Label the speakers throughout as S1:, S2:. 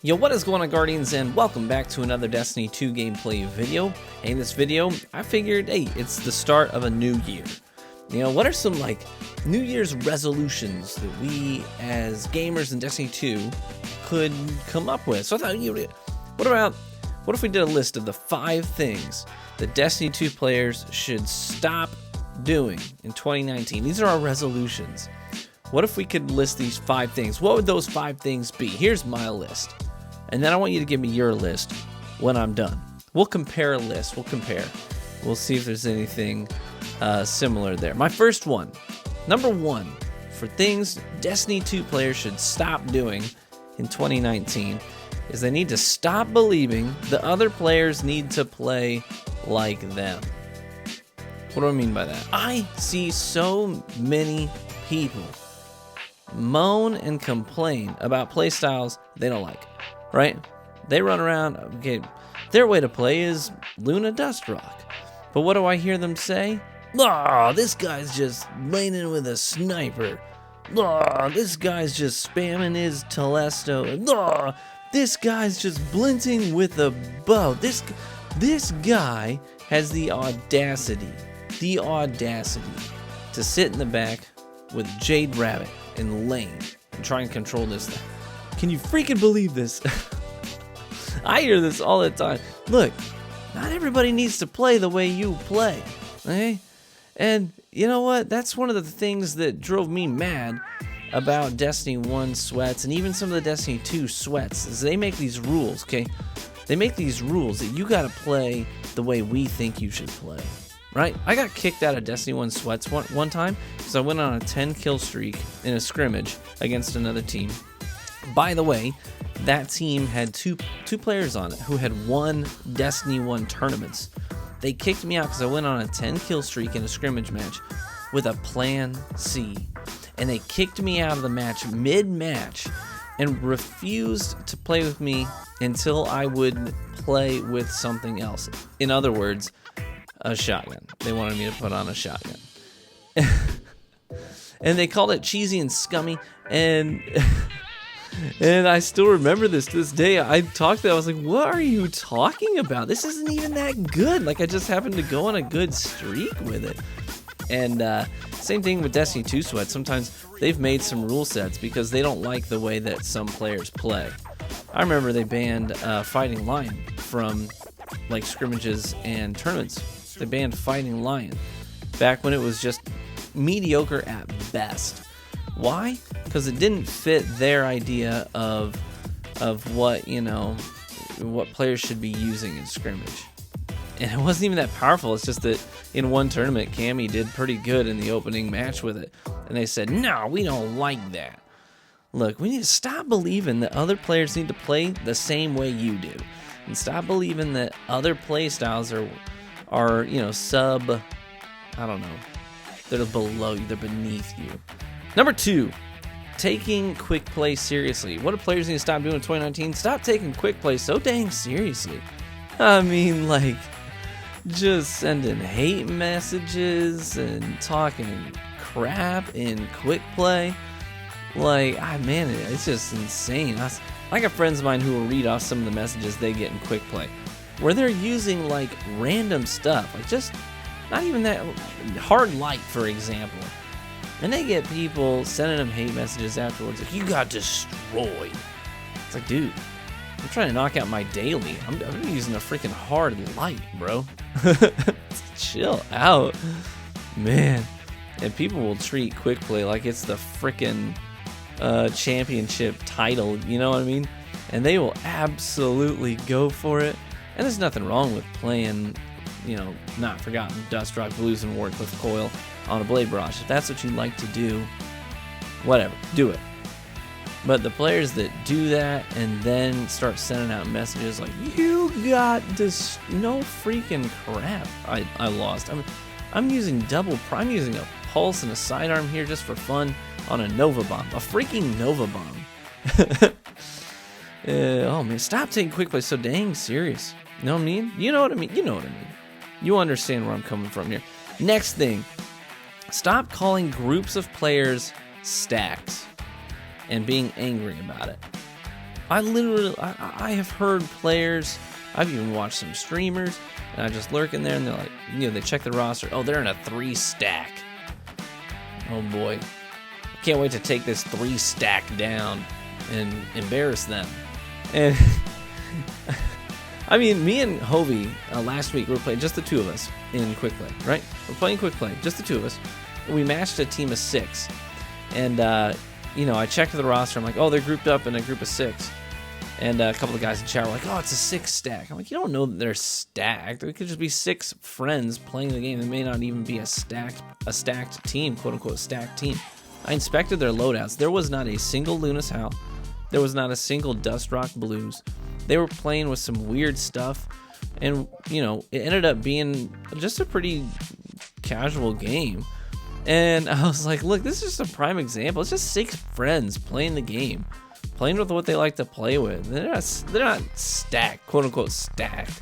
S1: Yo, what is going on, Guardians, and welcome back to another Destiny 2 gameplay video. In this video, I figured, hey, it's the start of a new year. You know, what are some, New Year's resolutions that we, as gamers in Destiny 2, could come up with? So I thought, what if we did a list of the 5 things that Destiny 2 players should stop doing in 2019? These are our resolutions. What if we could list these 5 things? What would those 5 things be? Here's my list. And then I want you to give me your list when I'm done. We'll compare a list. We'll see if there's anything similar there. My first one, number 1, for things Destiny 2 players should stop doing in 2019 is they need to stop believing that other players need to play like them. What do I mean by that? I see so many people moan and complain about playstyles they don't like. Right? They run around, okay, their way to play is Luna Dustrock. But what do I hear them say? Oh, this guy's just laning with a sniper. Oh, this guy's just spamming his Telesto. Oh, this guy's just blinting with a bow. This guy has the audacity to sit in the back with Jade Rabbit and Lane and try and control this thing. Can you freaking believe this? I hear this all the time. Look, not everybody needs to play the way you play, okay? And you know what? That's one of the things that drove me mad about Destiny 1 sweats and even some of the Destiny 2 sweats is they make these rules, okay? They make these rules that you gotta play the way we think you should play, right? I got kicked out of Destiny 1 sweats one time because I went on a 10 kill streak in a scrimmage against another team. By the way, that team had two players on it who had won Destiny 1 tournaments. They kicked me out because I went on a 10 kill streak in a scrimmage match with a plan C. And they kicked me out of the match mid-match and refused to play with me until I would play with something else. In other words, a shotgun. They wanted me to put on a shotgun. And they called it cheesy and scummy, and I still remember this to this day. I talked to them, I was like, what are you talking about? This isn't even that good. I just happened to go on a good streak with it. And same thing with Destiny 2 Sweat. Sometimes they've made some rule sets because they don't like the way that some players play. I remember they banned Fighting Lion from scrimmages and tournaments. They banned Fighting Lion back when it was just mediocre at best. Why? Because it didn't fit their idea of what, what players should be using in scrimmage. And it wasn't even that powerful. It's just that in one tournament, Cammy did pretty good in the opening match with it. And they said, no, we don't like that. Look, we need to stop believing that other players need to play the same way you do. And stop believing that other play styles are they're below you, they're beneath you. Number 2, taking quick play seriously. What do players need to stop doing in 2019? Stop taking quick play so dang seriously. I mean, just sending hate messages and talking crap in quick play. It's just insane. I got friends of mine who will read off some of the messages they get in quick play, where they're using random stuff, just not even that hard light, for example. And they get people sending them hate messages afterwards, you got destroyed. It's dude, I'm trying to knock out my daily. I'm using a freaking hard light, bro. Chill out, man. And people will treat quick play like it's the freaking championship title, you know what I mean? And they will absolutely go for it. And there's nothing wrong with playing, Not Forgotten, Dustrock, Blues, and Warcliffe Coil on a Blade Barrage. If that's what you like to do, whatever, do it. But the players that do that and then start sending out messages you got this, no freaking crap. I lost. I'm using I'm using a pulse and a sidearm here just for fun on a Nova Bomb. A freaking Nova Bomb. Oh man, stop taking quick play so dang serious. You know what I mean? You know what I mean? You know what I mean. You understand where I'm coming from here. Next thing, stop calling groups of players stacks and being angry about it. I have heard players, I've even watched some streamers, and I just lurk in there and they're like, they check the roster. Oh, they're in a 3 stack. Oh boy. Can't wait to take this 3 stack down and embarrass them. And I mean, me and Hovey last week, we were playing just the 2 of us in quick play, right? We're playing quick play, just the 2 of us. We matched a team of 6. And, I checked the roster. I'm like, oh, they're grouped up in a group of 6. And a couple of guys in chat were like, oh, it's a 6 stack. I'm like, you don't know that they're stacked. It could just be 6 friends playing the game. It may not even be a stacked team, quote unquote stacked team. I inspected their loadouts. There was not a single Lunas Howl. There was not a single Dust Rock Blues. They were playing with some weird stuff. And, it ended up being just a pretty casual game. And I was like, look, this is just a prime example. It's just 6 friends playing the game. Playing with what they like to play with. They're not stacked, quote unquote stacked.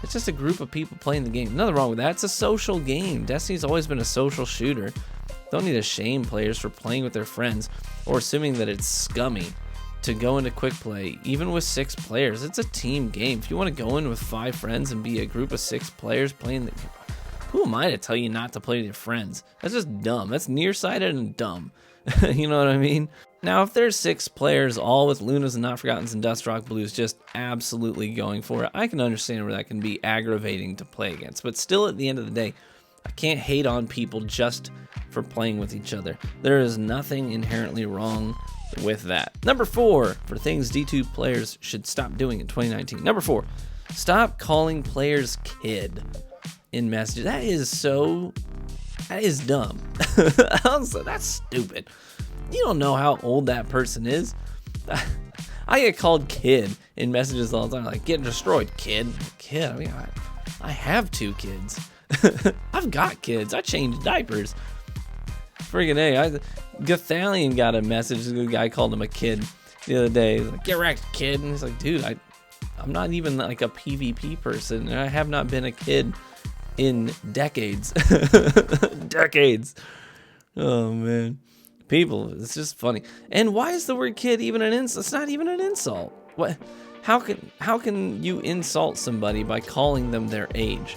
S1: It's just a group of people playing the game. Nothing wrong with that. It's a social game. Destiny's always been a social shooter. Don't need to shame players for playing with their friends or assuming that it's scummy to go into quick play, even with 6 players. It's a team game. If you want to go in with 5 friends and be a group of 6 players playing the, who am I to tell you not to play with your friends? That's just dumb. That's nearsighted and dumb. You know what I mean? Now, if there's 6 players, all with Lunas and Not Forgottens and Dust Rock Blues just absolutely going for it, I can understand where that can be aggravating to play against. But still, at the end of the day, I can't hate on people just for playing with each other. There is nothing inherently wrong with that. Number 4, for things D2 players should stop doing in 2019. Number 4, stop calling players kid in messages. That is dumb. Also, that's stupid. You don't know how old that person is. I get called kid in messages all the time, like, get destroyed, kid. Kid, I mean, I have 2 kids. I've got kids. I change diapers. Friggin' A. Gathalion got a message. The guy called him a kid the other day. He's like, get wrecked, kid. And he's like, dude, I'm not even like a PvP person. I have not been a kid in decades. Decades. Oh, man. People, it's just funny. And why is the word kid even an insult? It's not even an insult. What? How can you insult somebody by calling them their age?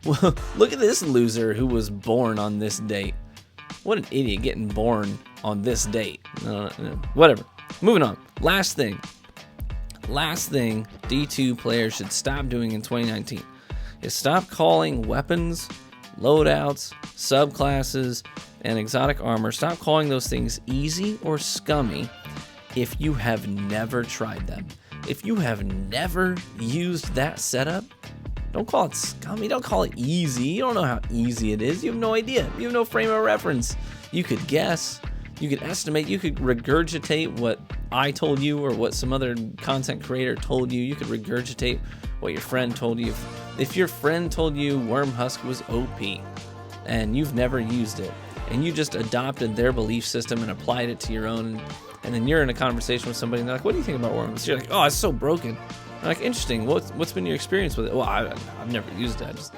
S1: Well, look at this loser who was born on this date. What an idiot getting born on this date. Whatever. Moving on. Last thing D2 players should stop doing in 2019 is stop calling weapons, loadouts, subclasses, and exotic armor. Stop calling those things easy or scummy if you have never tried them. If you have never used that setup, don't call it scummy. Don't call it easy. You don't know how easy it is. You have no idea. You have no frame of reference. You could guess. You could estimate. You could regurgitate what I told you or what some other content creator told you. You could regurgitate what your friend told you. If your friend told you Wormhusk was OP and you've never used it and you just adopted their belief system and applied it to your own, and then you're in a conversation with somebody and they're like, what do you think about Wormhusk? You're like, oh, it's so broken. I'm like, interesting. What's been your experience with it? Well, I've never used it. I just,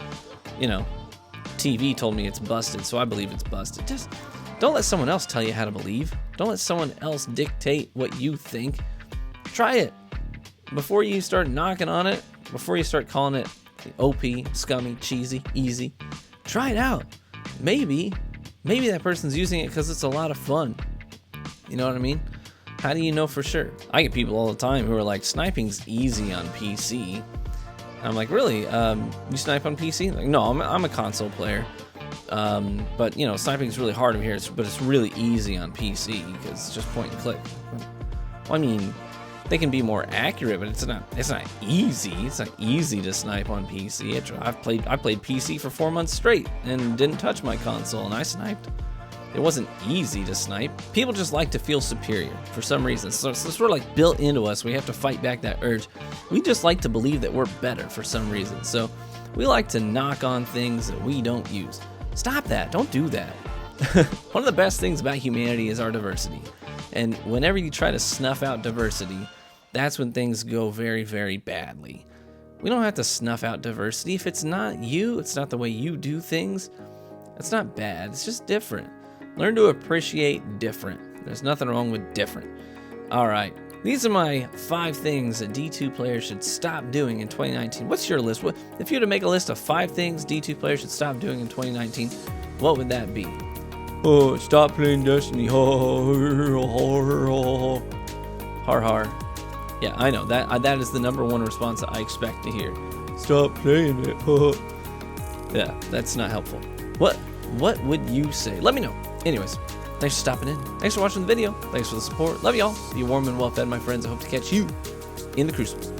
S1: TV told me it's busted, so I believe it's busted. Just don't let someone else tell you how to believe. Don't let someone else dictate what you think. Try it. Before you start knocking on it, before you start calling it OP, scummy, cheesy, easy, try it out. Maybe that person's using it because it's a lot of fun. You know what I mean? How do you know for sure? I get people all the time who are like, sniping's easy on PC. I'm like, really? You snipe on PC? Like, no, I'm a console player. But sniping's really hard over here, but it's really easy on PC because it's just point and click. Well, I mean, they can be more accurate, but it's not easy. It's not easy to snipe on PC. I played PC for 4 months straight and didn't touch my console, and I sniped. It wasn't easy to snipe. People just like to feel superior for some reason. So it's sort of like built into us. We have to fight back that urge. We just like to believe that we're better for some reason. So we like to knock on things that we don't use. Stop that. Don't do that. One of the best things about humanity is our diversity. And whenever you try to snuff out diversity, that's when things go very, very badly. We don't have to snuff out diversity. If it's not you, it's not the way you do things, it's not bad. It's just different. Learn to appreciate different. There's nothing wrong with different. All right. These are my 5 things that D2 players should stop doing in 2019. What's your list? If you were to make a list of 5 things D2 players should stop doing in 2019, what would that be? Oh, stop playing Destiny. Har har. Yeah, I know. That is the #1 response that I expect to hear. Stop playing it. Yeah, that's not helpful. What would you say? Let me know. Anyways, thanks for stopping in. Thanks for watching the video. Thanks for the support. Love y'all. Be warm and well fed, my friends. I hope to catch you in the Crucible.